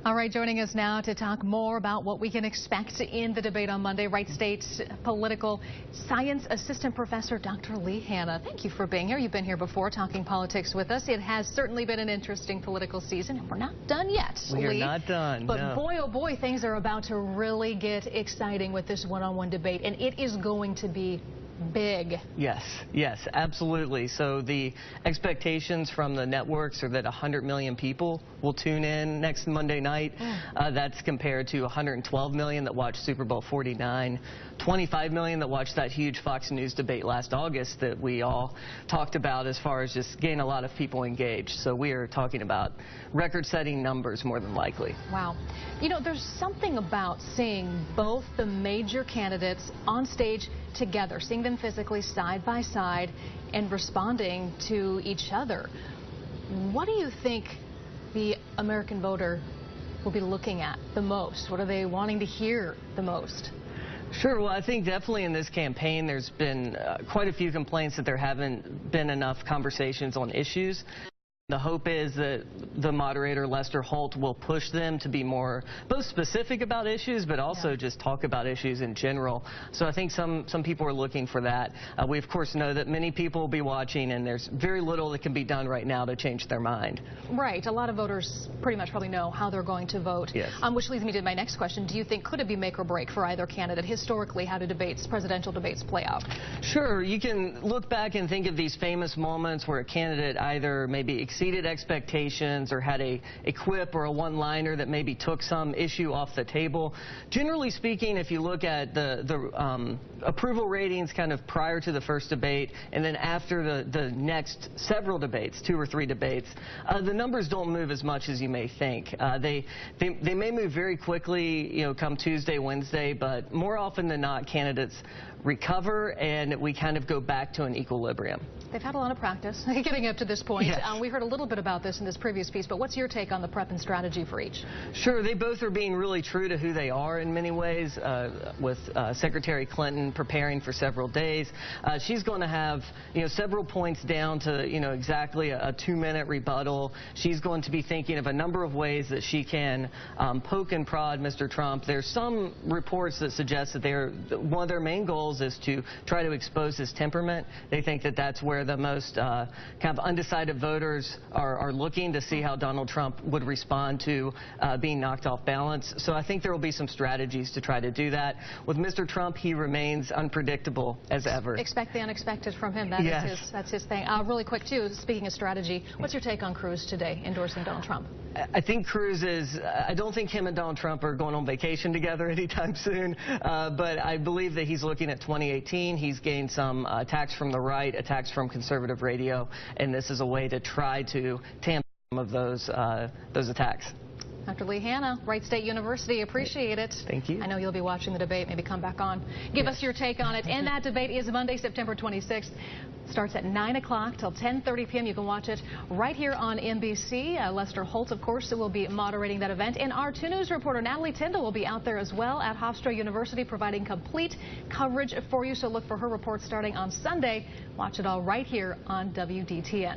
All right, joining us now to talk more about what we can expect in the debate on Monday, Wright State political science assistant professor Dr. Lee Hanna. Thank you for being here. You've been here before talking politics with us. It has certainly been an interesting political season, and we're not done yet. We are not done. But no. boy, oh boy, things are about to really get exciting with this one-on-one debate, and it is going to be big. Yes, absolutely. So the expectations from the networks are that 100 million people will tune in next Monday night. That's compared to 112 million that watched Super Bowl 49, 25 million that watched that huge Fox News debate last August that we all talked about as far as just getting a lot of people engaged. So we are talking about record-setting numbers more than likely. Wow. You know, there's something about seeing both the major candidates on stage together, seeing them physically side by side and responding to each other. What do you think the American voter will be looking at the most? What are they wanting to hear the most? Sure. Well, I think definitely in this campaign there's been quite a few complaints that there haven't been enough conversations on issues. The hope is that the moderator, Lester Holt, will push them to be more both specific about issues, but also just talk about issues in general. So I think some people are looking for that. We, of course, know that many people will be watching, and there's very little that can be done right now to change their mind. Right. A lot of voters pretty much probably know how they're going to vote. Yes. Which leads me to my next question. Do you think, could it be make or break for either candidate? Historically, how do presidential debates play out? Sure. You can look back and think of these famous moments where a candidate either maybe exceeded expectations or had a quip or a one-liner that maybe took some issue off the table. Generally speaking, if you look at the approval ratings kind of prior to the first debate and then after the next several debates, 2 or 3 debates, the numbers don't move as much as you may think. They may move very quickly, you know, come Tuesday, Wednesday, but more often than not, candidates recover and we kind of go back to an equilibrium. They've had a lot of practice getting up to this point. Yes. We heard a little bit about this in this previous piece, but what's your take on the prep and strategy for each? Sure. They both are being really true to who they are in many ways, with Secretary Clinton preparing for several days. She's going to have, you know, several points down to, you know, exactly a 2-minute rebuttal. She's going to be thinking of a number of ways that she can poke and prod Mr. Trump. There's some reports that suggest that one of their main goals is to try to expose his temperament. They think that that's where the most kind of undecided voters are looking to see how Donald Trump would respond to being knocked off balance. So I think there will be some strategies to try to do that. With Mr. Trump, he remains unpredictable as ever. Expect the unexpected from him. That's his thing. Really quick, too, speaking of strategy, what's your take on Cruz today endorsing Donald Trump? I think Cruz is, I don't think him and Donald Trump are going on vacation together anytime soon, but I believe that he's looking at 2018. He's gained some attacks from the right, attacks from conservative radio, and this is a way to try to tamp some of those attacks. Dr. Lee Hanna, Wright State University, appreciate it. Thank you. I know you'll be watching the debate. Maybe come back on. Give us your take on it. And that debate is Monday, September 26th. Starts at 9 o'clock till 10:30 p.m. You can watch it right here on NBC. Lester Holt, of course, will be moderating that event. And our 2 News reporter, Natalie Tyndall, will be out there as well at Hofstra University providing complete coverage for you. So look for her report starting on Sunday. Watch it all right here on WDTN.